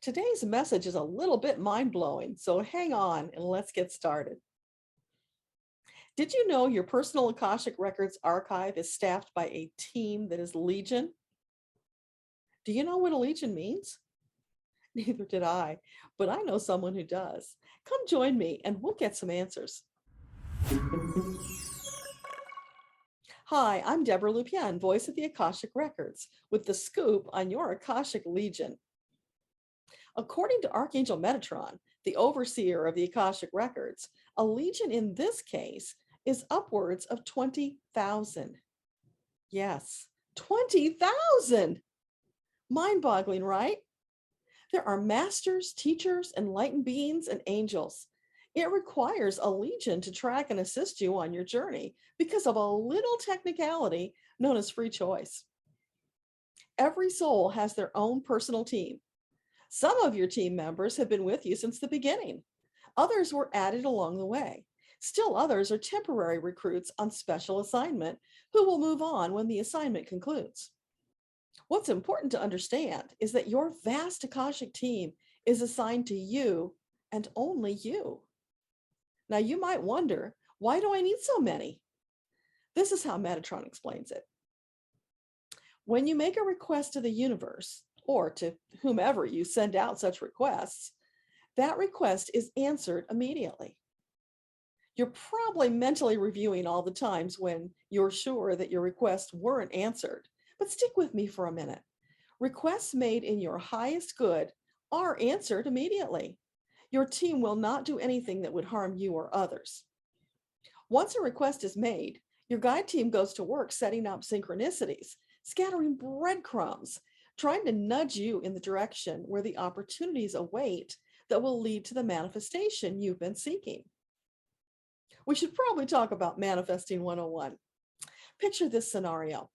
Today's message is a little bit mind-blowing, so hang on and let's get started. Did you know your personal Akashic Records archive is staffed by a team that is Legion? Do you know what a Legion means? Neither did I, but I know someone who does. Come join me and we'll get some answers. Hi, I'm Debbra Lupien, voice of the Akashic Records, with the scoop on your Akashic Legion. According to Archangel Metatron, the overseer of the Akashic Records, a legion in this case is upwards of 20,000. Yes, 20,000! Mind-boggling, right? There are masters, teachers, enlightened beings, and angels. It requires a legion to track and assist you on your journey because of a little technicality known as free choice. Every soul has their own personal team. Some of your team members have been with you since the beginning. Others were added along the way. Still others are temporary recruits on special assignment who will move on when the assignment concludes. What's important to understand is that your vast Akashic team is assigned to you and only you. Now you might wonder, why do I need so many? This is how Metatron explains it. When you make a request to the universe, or to whomever you send out such requests, that request is answered immediately. You're probably mentally reviewing all the times when you're sure that your requests weren't answered, but stick with me for a minute. Requests made in your highest good are answered immediately. Your team will not do anything that would harm you or others. Once a request is made, your guide team goes to work setting up synchronicities, scattering breadcrumbs, trying to nudge you in the direction where the opportunities await that will lead to the manifestation you've been seeking. We should probably talk about Manifesting 101. Picture this scenario.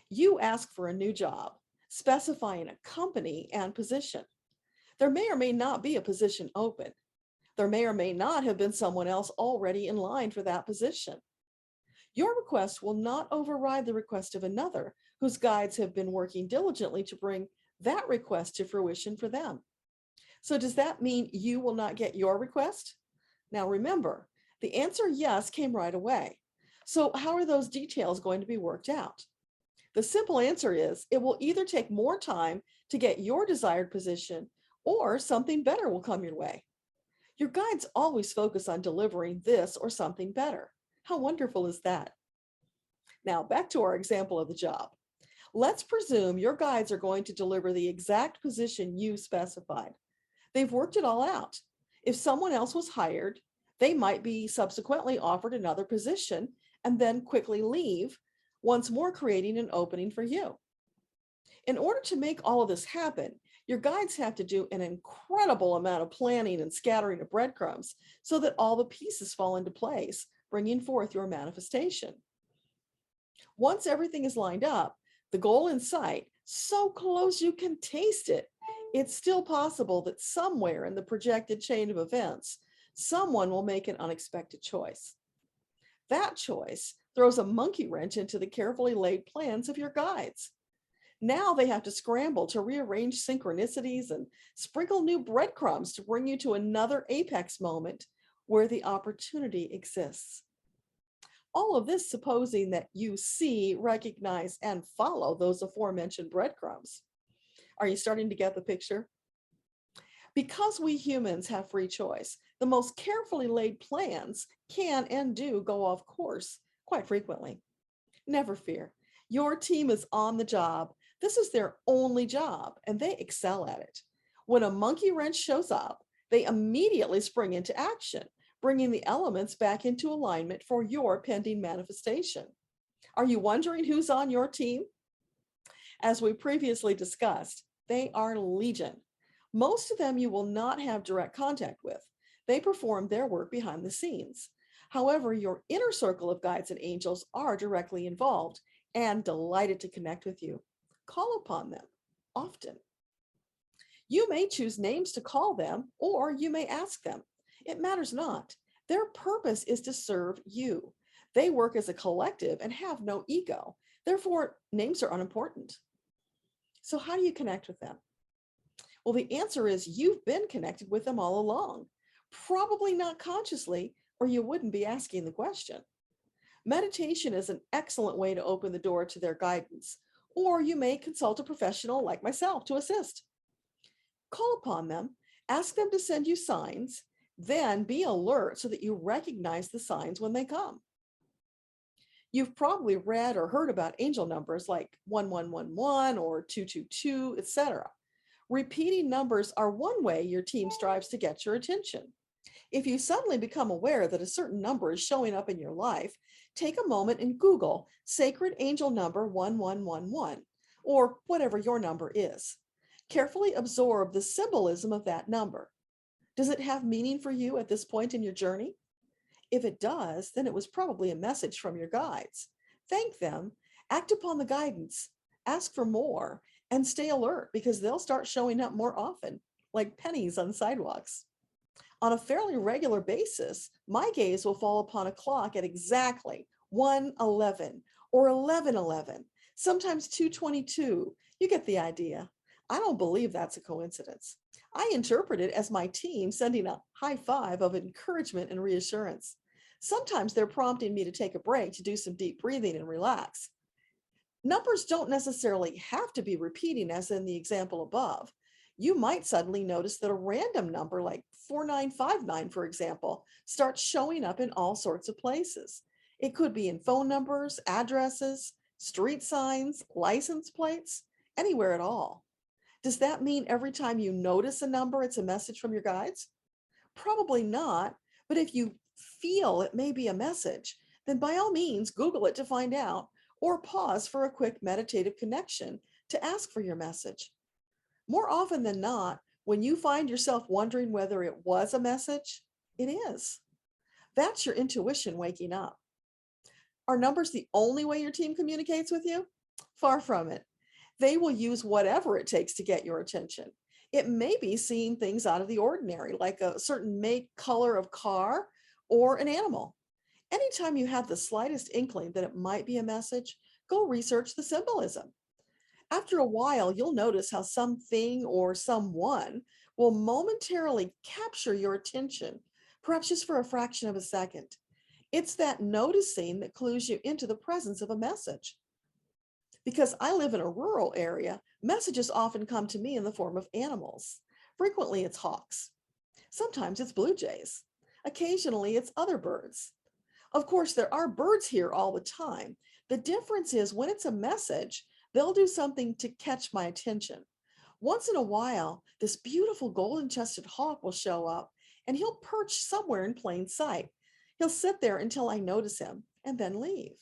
You ask for a new job, specifying a company and position. There may or may not be a position open. There may or may not have been someone else already in line for that position. Your request will not override the request of another whose guides have been working diligently to bring that request to fruition for them. So does that mean you will not get your request? Now remember, the answer yes came right away. So how are those details going to be worked out? The simple answer is it will either take more time to get your desired position or something better will come your way. Your guides always focus on delivering this or something better. How wonderful is that? Now back to our example of the job. Let's presume your guides are going to deliver the exact position you specified. They've worked it all out. If someone else was hired, they might be subsequently offered another position and then quickly leave, once more creating an opening for you. In order to make all of this happen, your guides have to do an incredible amount of planning and scattering of breadcrumbs so that all the pieces fall into place, bringing forth your manifestation. Once everything is lined up, the goal in sight, so close you can taste it, it's still possible that somewhere in the projected chain of events, someone will make an unexpected choice. That choice throws a monkey wrench into the carefully laid plans of your guides. Now they have to scramble to rearrange synchronicities and sprinkle new breadcrumbs to bring you to another apex moment where the opportunity exists. All of this supposing that you see, recognize, and follow those aforementioned breadcrumbs. Are you starting to get the picture? Because we humans have free choice, the most carefully laid plans can and do go off course quite frequently. Never fear. Your team is on the job. This is their only job, and they excel at it. When a monkey wrench shows up, they immediately spring into action, bringing the elements back into alignment for your pending manifestation. Are you wondering who's on your team? As we previously discussed, they are legion. Most of them you will not have direct contact with. They perform their work behind the scenes. However, your inner circle of guides and angels are directly involved and delighted to connect with you. Call upon them often. You may choose names to call them, or you may ask them. It matters not. Their purpose is to serve you. They work as a collective and have no ego. Therefore, names are unimportant. So how do you connect with them? Well, the answer is you've been connected with them all along, probably not consciously, or you wouldn't be asking the question. Meditation is an excellent way to open the door to their guidance, or you may consult a professional like myself to assist. Call upon them, ask them to send you signs, then be alert so that you recognize the signs when they come. You've probably read or heard about angel numbers like 1111 or 222, etc. Repeating numbers are one way your team strives to get your attention. If you suddenly become aware that a certain number is showing up in your life, take a moment and Google sacred angel number 1111 or whatever your number is. Carefully absorb the symbolism of that number. Does it have meaning for you at this point in your journey? If it does, then it was probably a message from your guides. Thank them, act upon the guidance, ask for more, and stay alert because they'll start showing up more often, like pennies on sidewalks. On a fairly regular basis, my gaze will fall upon a clock at exactly 1:11 or 11:11, sometimes 2:22. You get the idea. I don't believe that's a coincidence. I interpret it as my team sending a high five of encouragement and reassurance. Sometimes they're prompting me to take a break to do some deep breathing and relax. Numbers don't necessarily have to be repeating as in the example above. You might suddenly notice that a random number like 4959, for example, starts showing up in all sorts of places. It could be in phone numbers, addresses, street signs, license plates, anywhere at all. Does that mean every time you notice a number, it's a message from your guides? Probably not, but if you feel it may be a message, then by all means, Google it to find out, or pause for a quick meditative connection to ask for your message. More often than not, when you find yourself wondering whether it was a message, it is. That's your intuition waking up. Are numbers the only way your team communicates with you? Far from it. They will use whatever it takes to get your attention. It may be seeing things out of the ordinary, like a certain make, color of car, or an animal. Anytime you have the slightest inkling that it might be a message, go research the symbolism. After a while, you'll notice how something or someone will momentarily capture your attention, perhaps just for a fraction of a second. It's that noticing that clues you into the presence of a message. Because I live in a rural area, messages often come to me in the form of animals. Frequently, it's hawks. Sometimes it's blue jays. Occasionally, it's other birds. Of course, there are birds here all the time. The difference is when it's a message, they'll do something to catch my attention. Once in a while, this beautiful golden-chested hawk will show up and he'll perch somewhere in plain sight. He'll sit there until I notice him and then leave.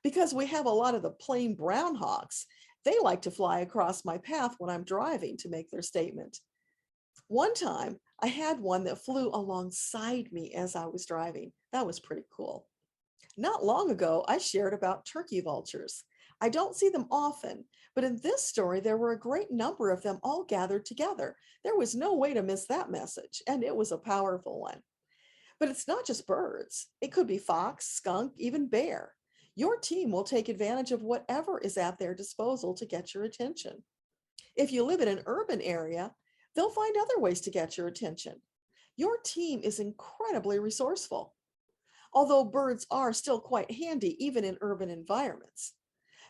Because we have a lot of the plain brown hawks, they like to fly across my path when I'm driving to make their statement. One time, I had one that flew alongside me as I was driving. That was pretty cool. Not long ago, I shared about turkey vultures. I don't see them often, but in this story, there were a great number of them all gathered together. There was no way to miss that message, and it was a powerful one. But it's not just birds. It could be fox, skunk, even bear. Your team will take advantage of whatever is at their disposal to get your attention. If you live in an urban area, they'll find other ways to get your attention. Your team is incredibly resourceful, although birds are still quite handy even in urban environments.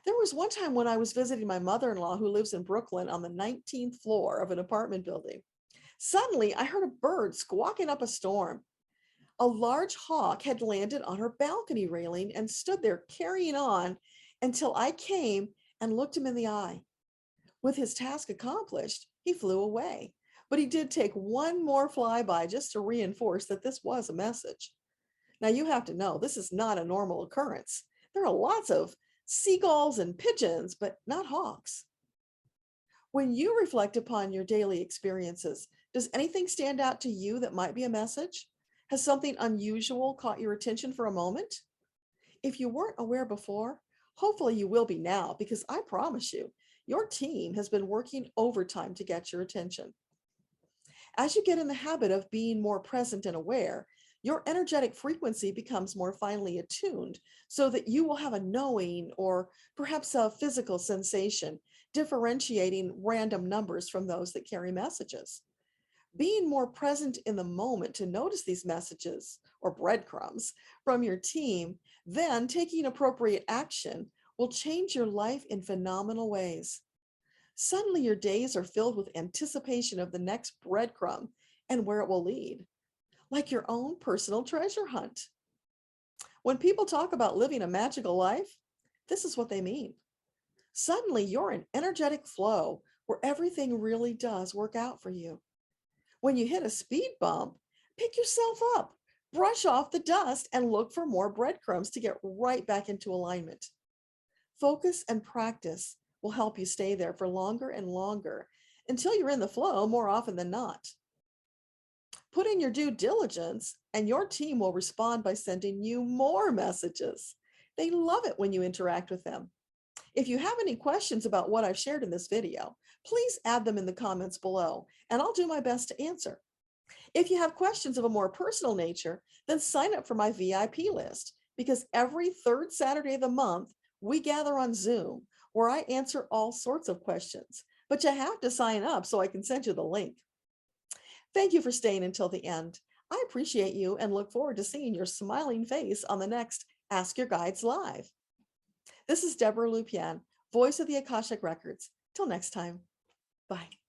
There was one time when I was visiting my mother-in-law who lives in Brooklyn on the 19th floor of an apartment building. Suddenly, I heard a bird squawking up a storm. A large hawk had landed on her balcony railing and stood there carrying on until I came and looked him in the eye. With his task accomplished, he flew away, but he did take one more flyby just to reinforce that this was a message. Now you have to know, this is not a normal occurrence. There are lots of seagulls and pigeons, but not hawks. When you reflect upon your daily experiences, does anything stand out to you that might be a message? Has something unusual caught your attention for a moment? If you weren't aware before, hopefully you will be now, because I promise you, your team has been working overtime to get your attention. As you get in the habit of being more present and aware, your energetic frequency becomes more finely attuned so that you will have a knowing or perhaps a physical sensation differentiating random numbers from those that carry messages. Being more present in the moment to notice these messages or breadcrumbs from your team, then taking appropriate action will change your life in phenomenal ways. Suddenly, your days are filled with anticipation of the next breadcrumb and where it will lead, like your own personal treasure hunt. When people talk about living a magical life, this is what they mean. Suddenly, you're in energetic flow where everything really does work out for you. When you hit a speed bump, pick yourself up, brush off the dust, and look for more breadcrumbs to get right back into alignment. Focus and practice will help you stay there for longer and longer until you're in the flow more often than not. Put in your due diligence, and your team will respond by sending you more messages. They love it when you interact with them. If you have any questions about what I've shared in this video, please add them in the comments below, and I'll do my best to answer. If you have questions of a more personal nature, then sign up for my VIP list, because every third Saturday of the month, we gather on Zoom where I answer all sorts of questions, but you have to sign up so I can send you the link. Thank you for staying until the end. I appreciate you and look forward to seeing your smiling face on the next Ask Your Guides Live. This is Deborah Lupien, voice of the Akashic Records. Till next time, bye.